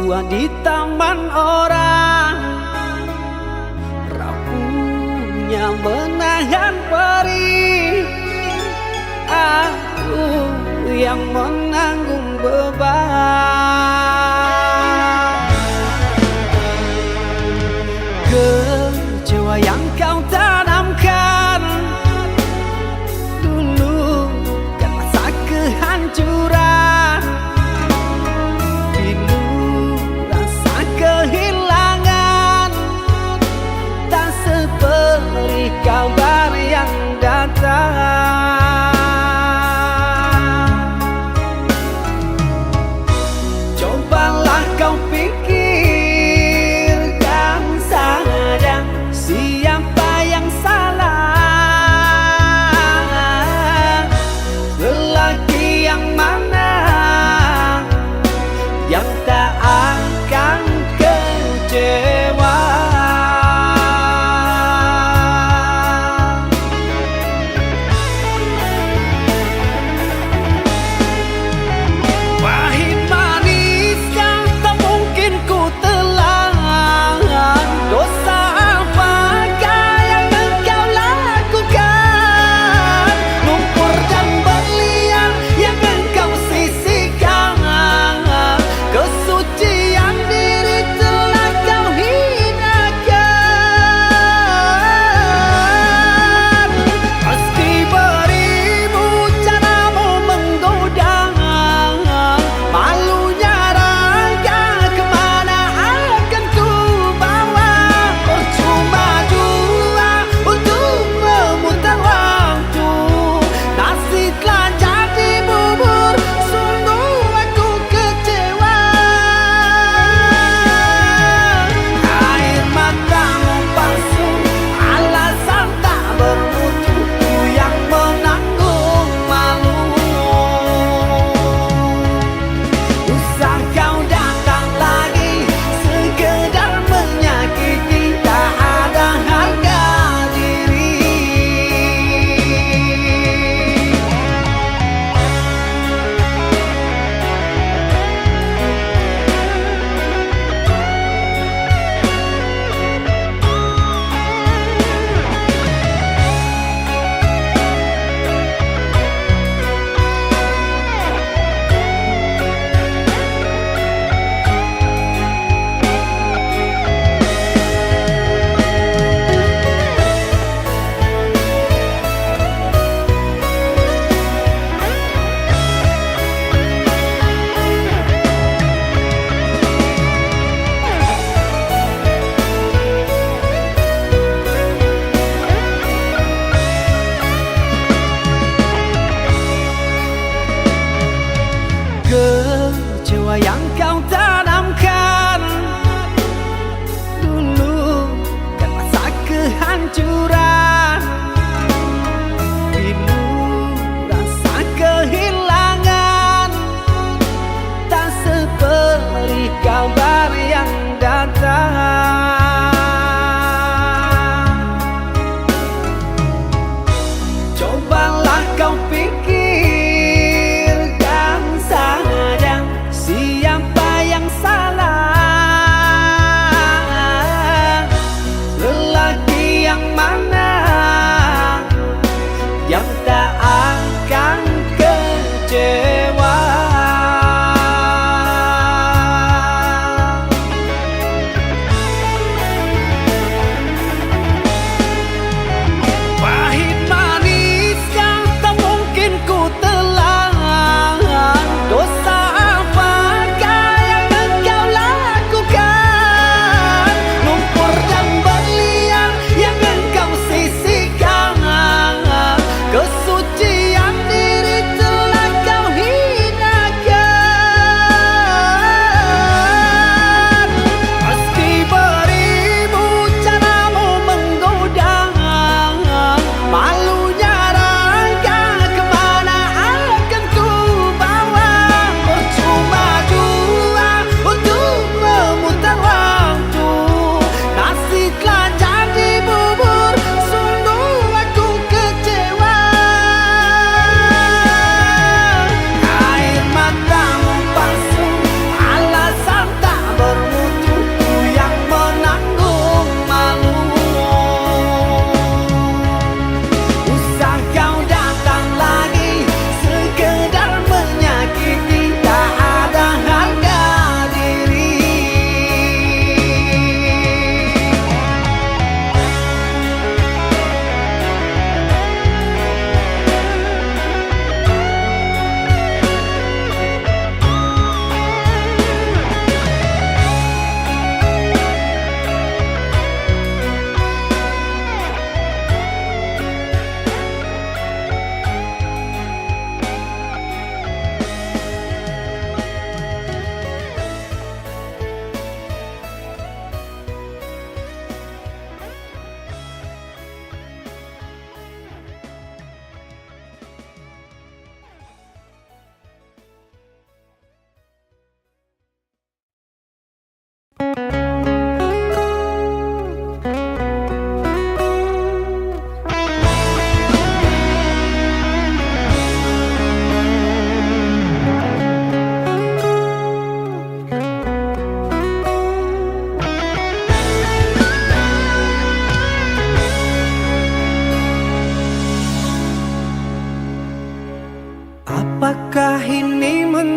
tua di taman orang, rapuhnya menahan perih. Aku yang menanggung beban. Kecewa yang kau tanamkan dulu kan masa kehancuran. Pilu rasa kehilangan, tak seperti kabar yang datang. Cobalah kau pikirkan saja siapa yang salah, lelaki yang mana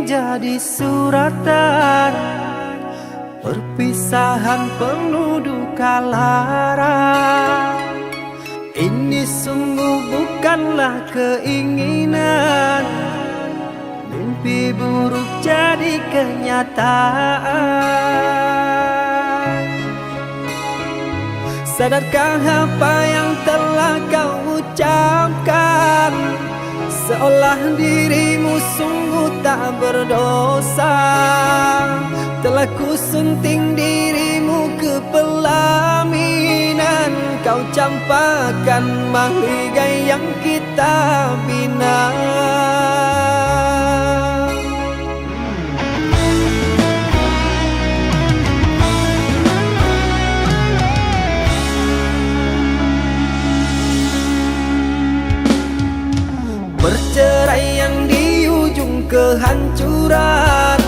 menjadi suratan, perpisahan penuh duka lara. Ini sungguh bukanlah keinginan, mimpi buruk jadi kenyataan. Sadarkah apa yang telah kau ucapkan? Seolah dirimu sungguh tak berdosa. Telah kusunting dirimu ke pelaminan, kau campakkan mahligai yang kita bina. Perceraian di ujung kehancuran,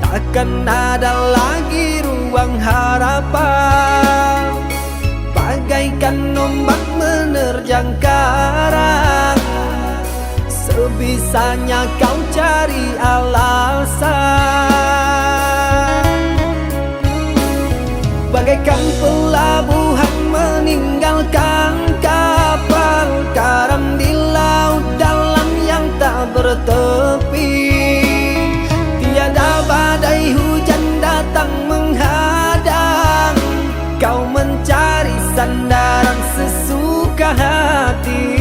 takkan ada lagi ruang harapan. Bagaikan ombak menerjang karang, sebisanya kau cari alasan. Bagaikan pelabuhan meninggalkan kapal karam di laut dalam yang tak bertepi. Tiada badai hujan datang menghadang, kau mencari sandaran sesuka hati.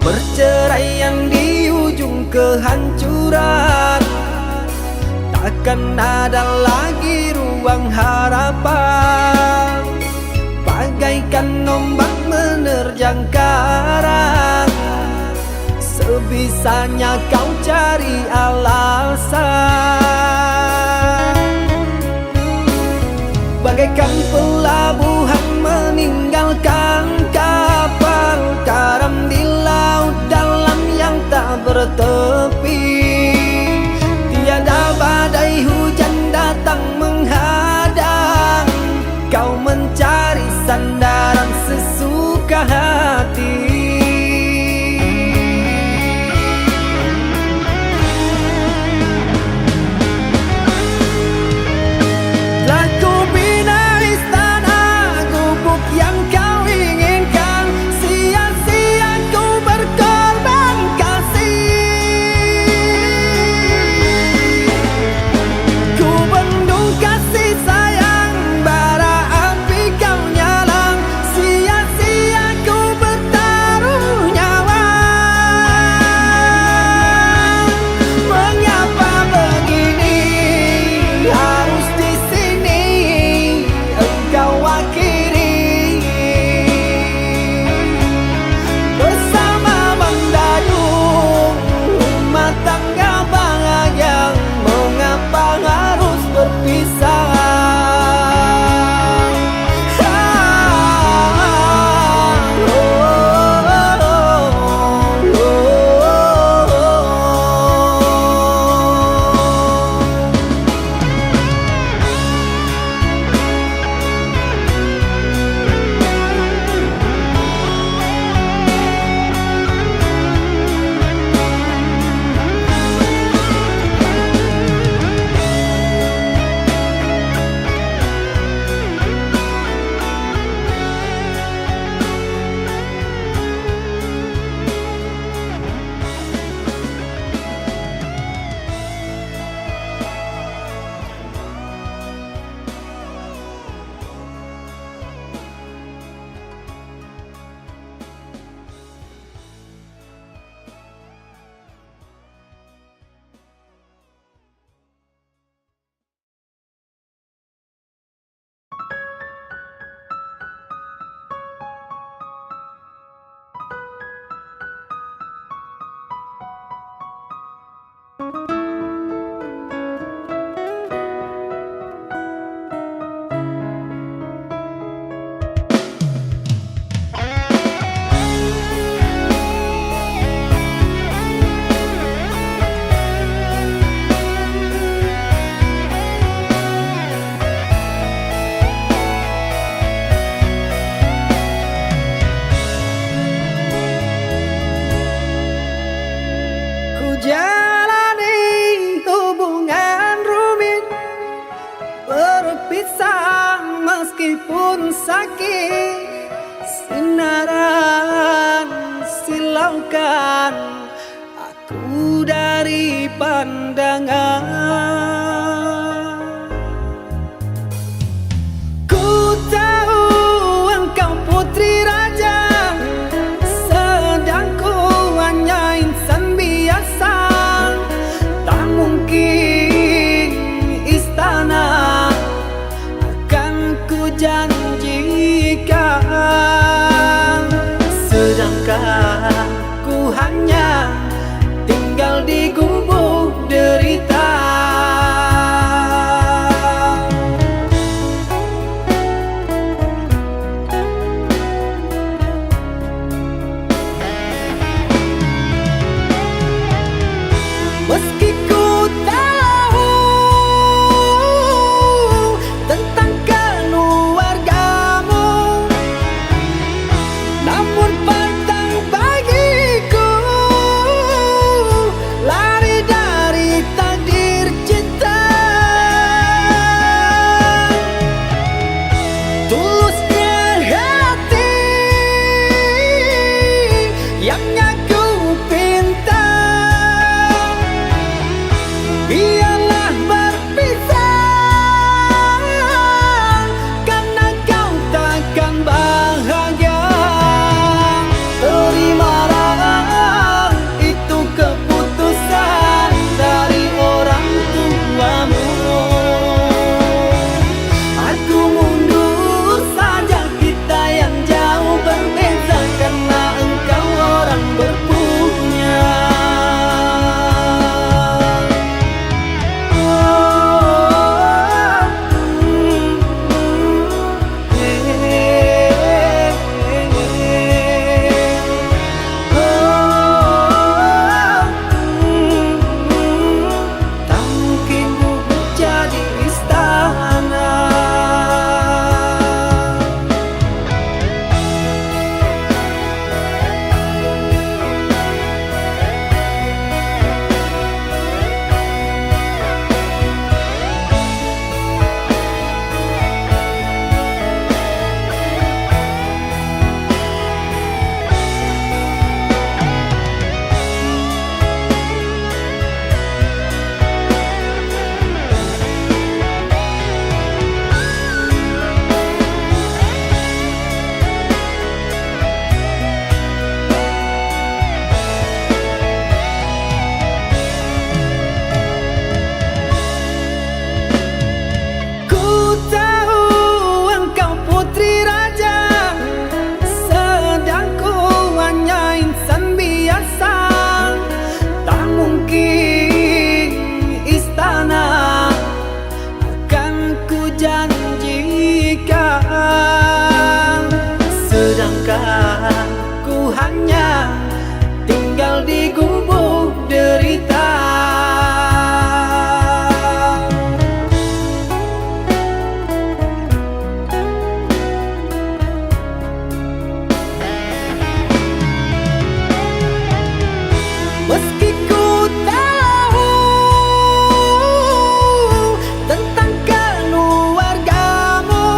Perceraian di ujung kehancuran, takkan ada lagi ruang harapan. Bagaikan ombak menerjang karang, sebisanya kau cari alasan. Bagaikan pelabuhan meninggalkan kapal karam di laut dalam yang tak bertepi. Tiada badai hujan datang menghadang, kau mencari sandaran sesuka hati. berpisah meskipun sakit. Sinaran silaukan aku dari pandangan. Ku tahu engkau putri raja, sedang ku hanya insan biasa. Tak mungkin istana akan ku janjikan, sedangkan ku hanya tinggal di gubuk derita. Meski ku tahu tentang keluargamu, namun pantang bagiku lari dari takdir cinta. Tulusnya hati yang aku pinta, biarlah berpisah karena kau takkan bahagia. Terimalah itu keputusan dari orang tuamu. Aku mundur saja, kita yang jauh berbeza karena engkau orang berpunya. Tak mungkin gubuk jadi istana. Ku tahu engkau putri raja, sedang ku hanya insan biasa. Tak mungkin istana akan ku janjikan, sedangkan ku hanya tinggal di gubuk derita. Meski ku tahu tentang keluargamu,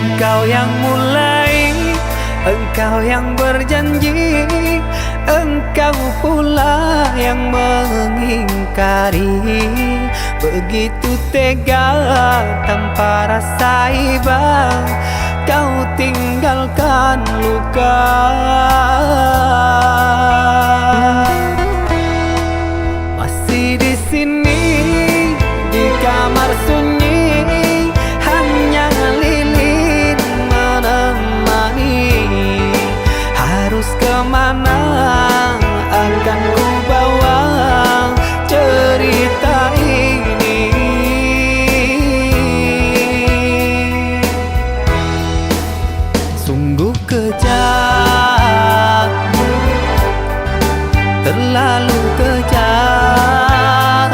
Engkau yang mulai, engkau yang berjanji, engkau pula yang mengingkari. Begitu tega tanpa rasa iba, kau tinggalkan luka. Masih di sini di kamar sunyi, hanya lilin menemani. Harus kemana akan ku bawa cerita ini? Sungguh kejam, terlalu kejam.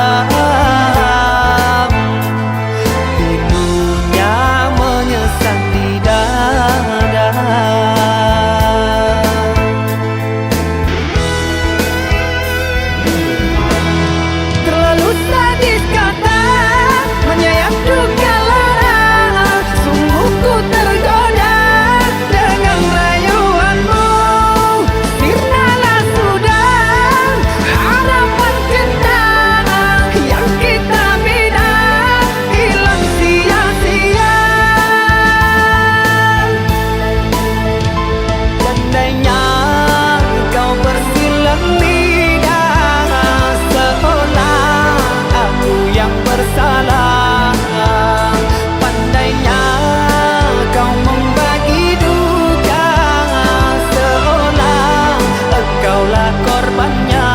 Pilunya menyesat di dada. Terlalu sadis kata menyayat duka lara. Sungguh ku tergoda dengan rayuanmu. Sirnalah sudah harapan cinta yang kita bina, hilang sia-sia. Andainya kau bersilang lidah, seolah aku yang bersalah. Pandainya kau membagi duka, seolah engkaulah korbannya.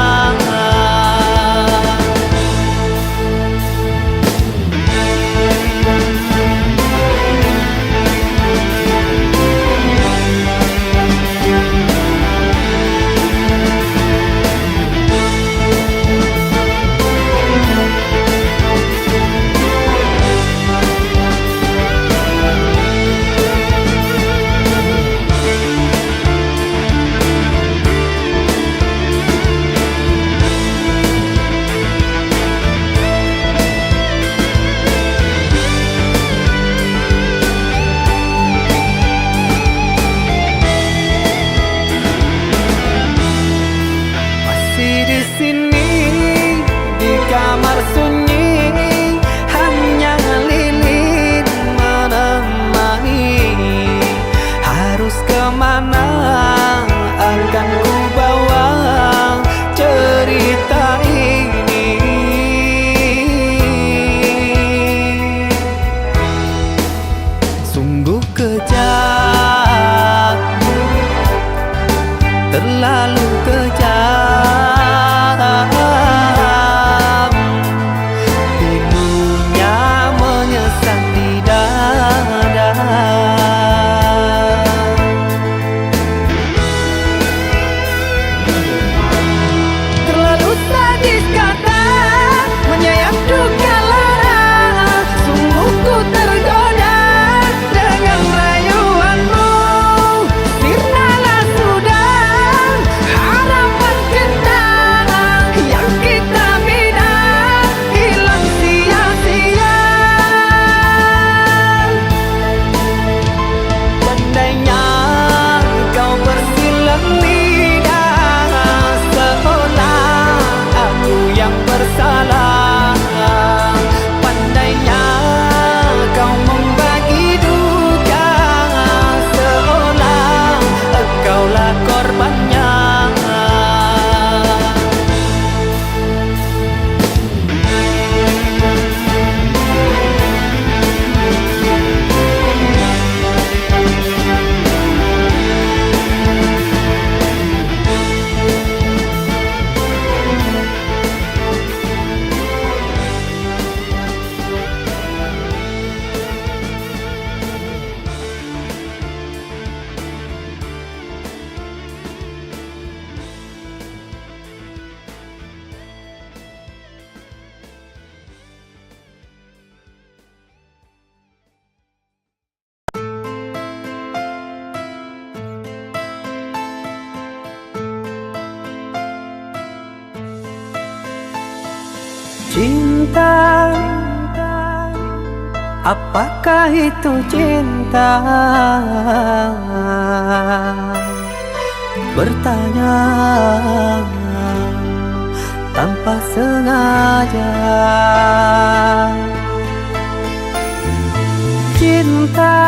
Masih di sini di kamar sunyi, hanya lilin menemani. Harus kemana akan ku bawa cerita ini? Sungguh kejam, terlalu kejam. Pilunya menyesat di dada. Terlalu sadis kata menyayat duka lara. Sungguh ku tergoda dengan rayuanmu. Sirnalah sudah harapan cinta yang kita bina, hilang sia-sia. Andainya kau bersilang lidah, seolah aku yang bersalah. Pandainya kau membagi duka, seolah engkaulah korbannya. Cinta Apakah itu cinta? Bertanya tanpa sengaja. Cinta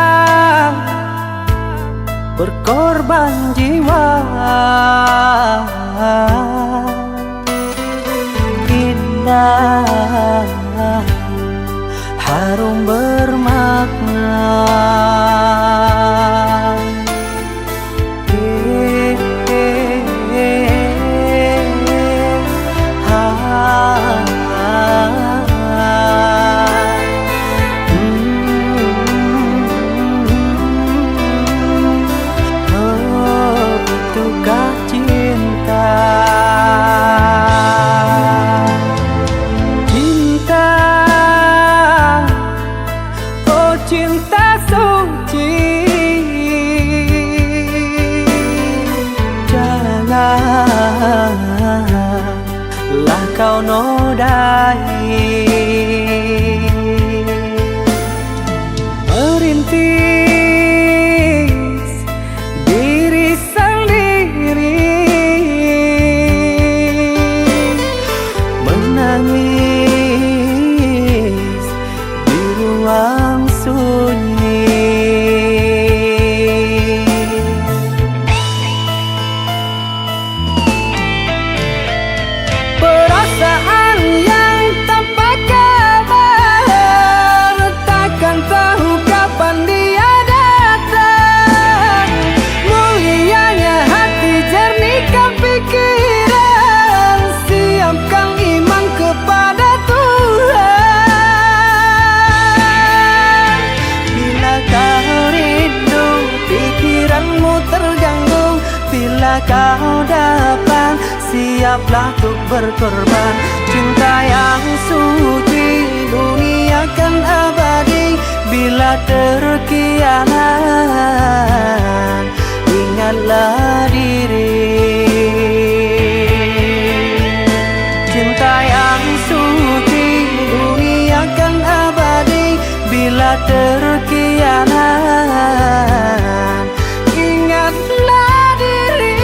berkorban jiwa, indah, harum bermakna. Itukah cinta? Cinta, oh cinta suci, janganlah kau nodai. Merintis diri sendiri, menangis di ruang sunyi. Perasaan yang tanpa kabar, takkan tahu kapan dia datang. Mulianya hati, jernihkan pikiran, siapkan iman kepada Tuhan. Bila kau rindu, pikiranmu terganggu, bila kau datang, siaplah untuk berkorban. Cinta yang suci, dunia kan abadi. Bila terkianat, ingatlah diri. Cinta yang suci, dunia kan abadi. Bila terkianat, ingatlah diri.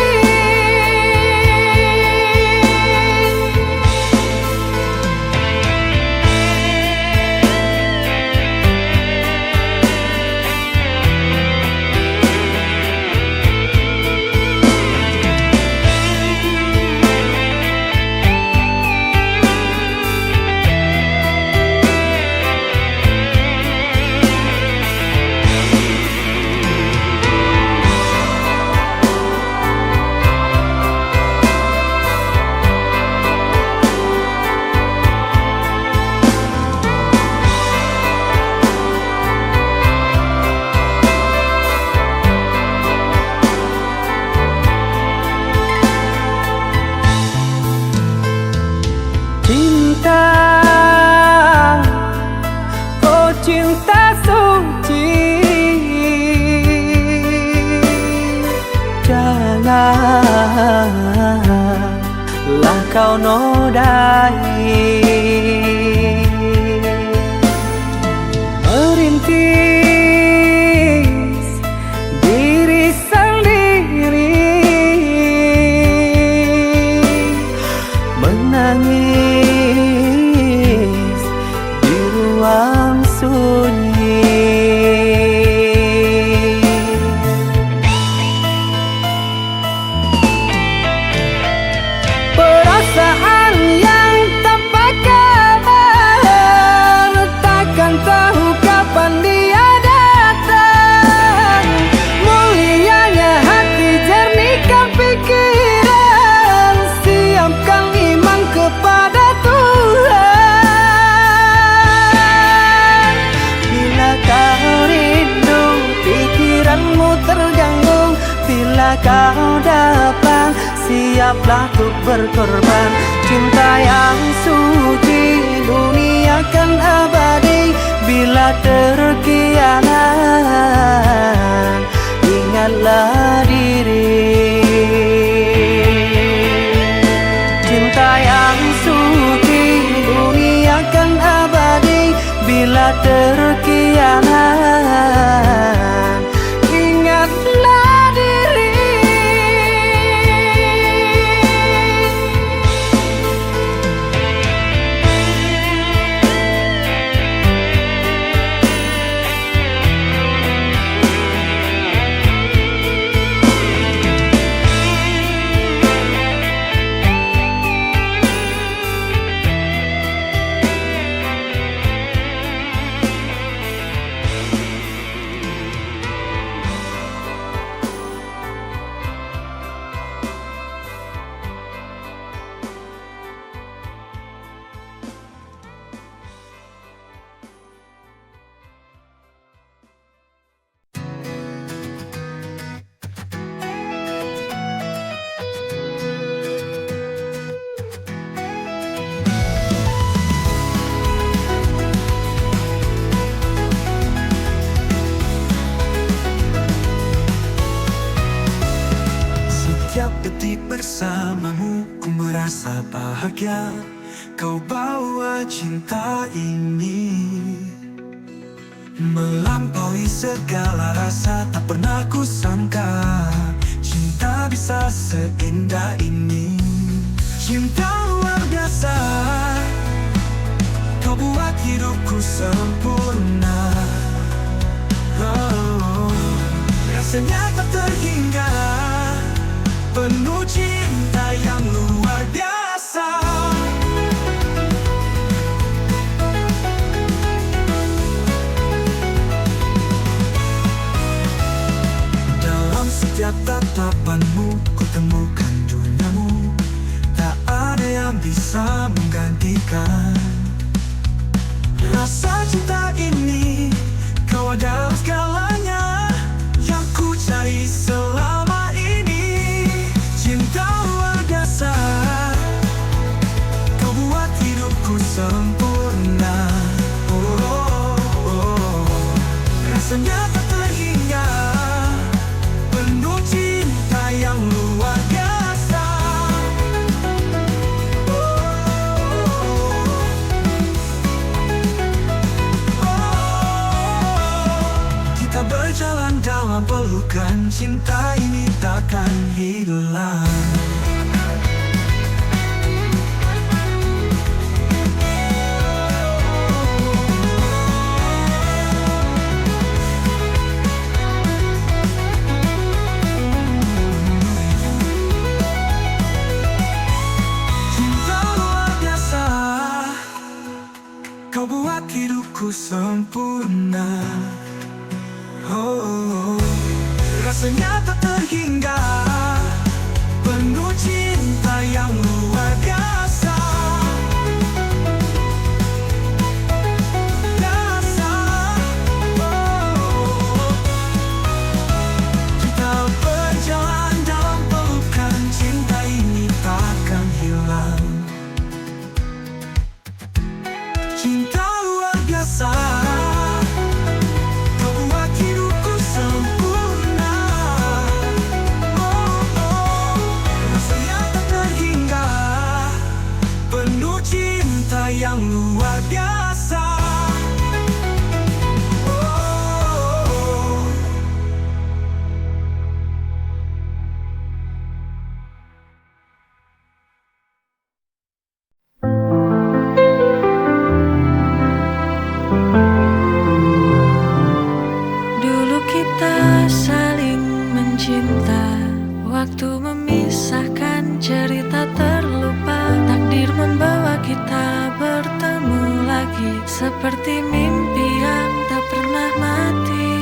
Cinta, oh cinta suci, janganlah kau nodai. Merintis diri sendiri, menangis di ruang sunyi. Perasaan yang tanpa kabar, takkan tahu kapan dia datang. Mulianya hati, jernihkan pikiran, siapkan iman kepada Tuhan. Bila kau rindu, pikiranmu terganggu, bila kau datang, siaplah untuk berkorban. Cinta yang suci, dunia kan abadi. Bila terkianat, ingatlah diri. Cinta yang suci, dunia kan abadi. Bila terkianat, bahagia kau bawa cinta ini, melampaui segala rasa. Tak pernah ku sangka cinta bisa seindah ini. Cinta luar biasa, kau buat hidupku sempurna. Oh, rasanya tak terhingga, penuh cinta yang luar biasa. Dalam setiap tatapanmu ku temukan duniamu, tak ada yang bisa menggantikan rasa cinta ini. Kau adalah segalanya yang ku cari selama ini. Cinta luar biasa, kau buat hidupku sempurna. Oh, oh, oh. Rasanya tak terhingga, penuh cinta yang luar biasa. Kita berjalan dalam pelukan, cinta ini takkan hilang. Cinta luar biasa, kau buat hidupku sempurna. Oh, oh, oh. Rasanya tak terhingga, penuh cinta yang luar biasa. Biasa. Oh, kita berjalan dalam pelukan, cinta ini takkan hilang. Cinta luar biasa, yang luar biasa. Oh. Dulu kita saling mencinta, waktu memisahkan cerita terlupa. Takdir membawa kita bertemu lagi, seperti mimpi yang tak pernah mati.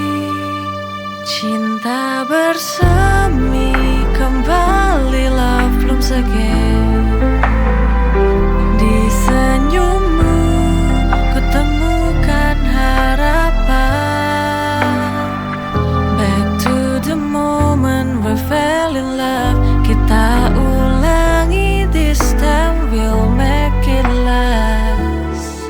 Cinta bersemi kembali, love blooms again. Di senyummu kutemukan harapan. Back to the moment we fell in love. Kita ulangi, this time we'll make it last.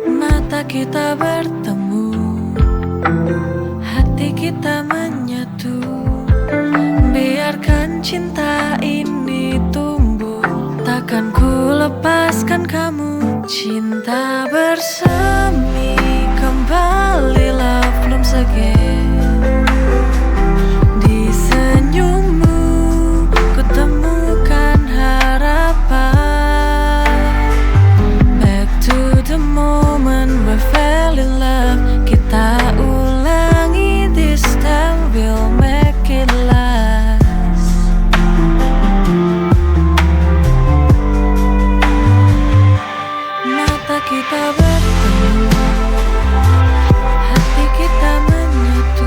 Mata kita bertemu, hati kita menyatu. Biarkan cinta ini tumbuh, takkan ku lepaskan kamu. Cinta bersemi kembali, love blooms again. Di senyummu kutemukan harapan. Back to the moment we fell in love. Kita ulangi, this time we'll make it last. Mata kita bertemu, hati kita menyatu.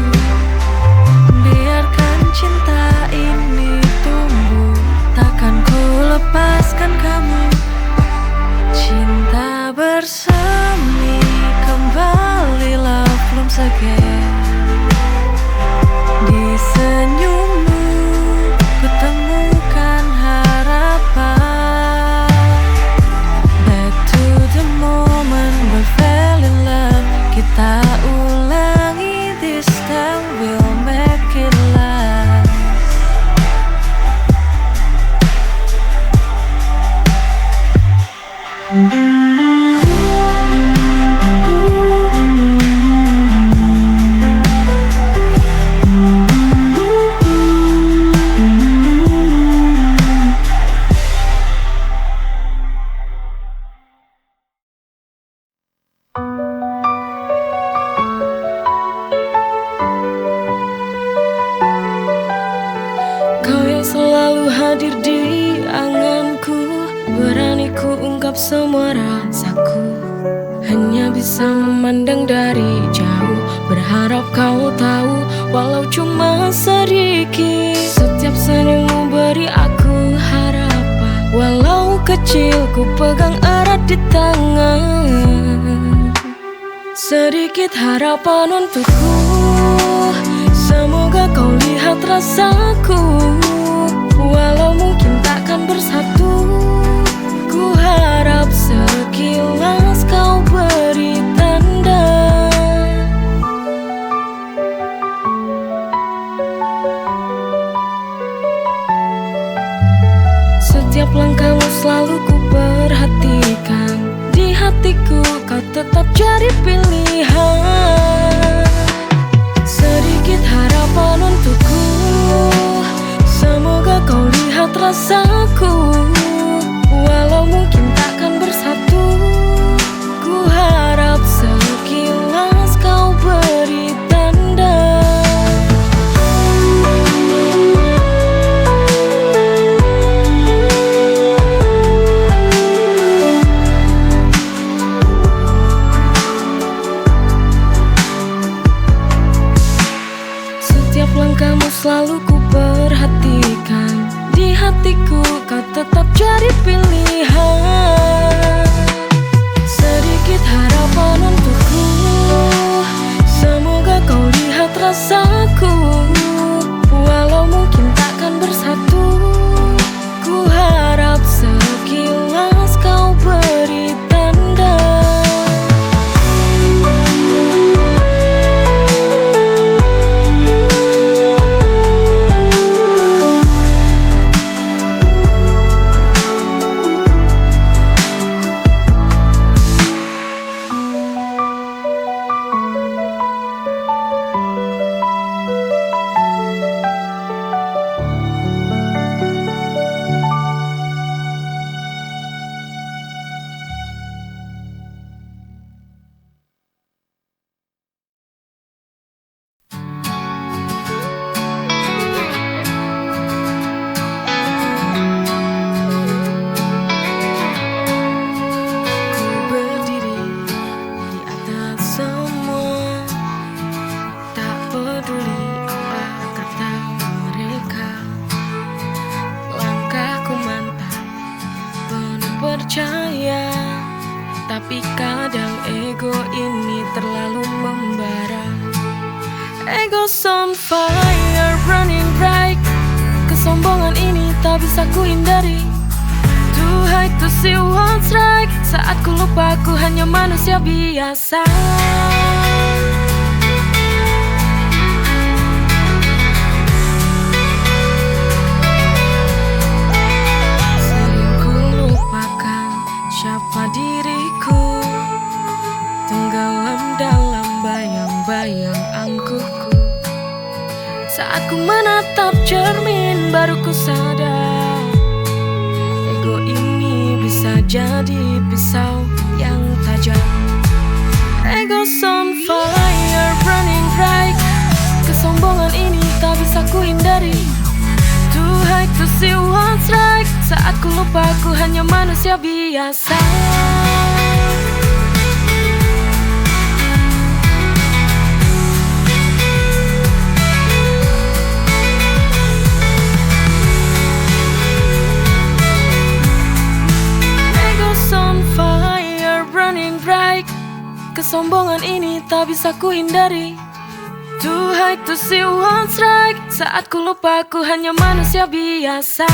Kau yang selalu hadir di anganku, berani ku ungkap semua rasaku. Hanya bisa memandang dari jauh, berharap kau tahu walau cuma sedikit. Setiap senyummu beri aku harapan, walau kecil ku pegang erat di tangan. Sedikit harapan untukku, semoga kau lihat rasaku. Walau mungkin takkan bersatu, ku harap sekilas kau beri tanda. Setiap langkahmu selalu ku perhatikan, di hatiku kau tetap jadi pilihan. Sedikit harapan untukku, semoga kau lihat rasaku. Walau mungkin takkan bersatu, ku harap sekilas kau beri tanda. Setiap langkahmu selalu ku perhatikan, di hatiku kau tetap jadi pilihan. Sedikit harapan untukku, semoga kau lihat rasaku. Walau mungkin takkan bersatu, ku harap sekilas kau beri tanda. Tapi kadang ego ini terlalu membara. Ego's on fire, running bright. Kesombongan ini tak bisa ku hindari. Too high to see what's right. Saat ku lupa ku hanya manusia biasa. Sering ku lupakan siapa diriku, tenggelam dalam bayang-bayang angkuhku. Saat ku menatap cermin baru ku sadar, ego ini bisa jadi pisau yang tajam. Ego's on fire, burning bright. Kesombongan ini tak bisa ku hindari. Too high to see what's right. Saat ku lupa ku hanya manusia biasa. Kesombongan ini tak bisa ku hindari. Too high to see what's right. Saat ku lupa ku hanya manusia biasa.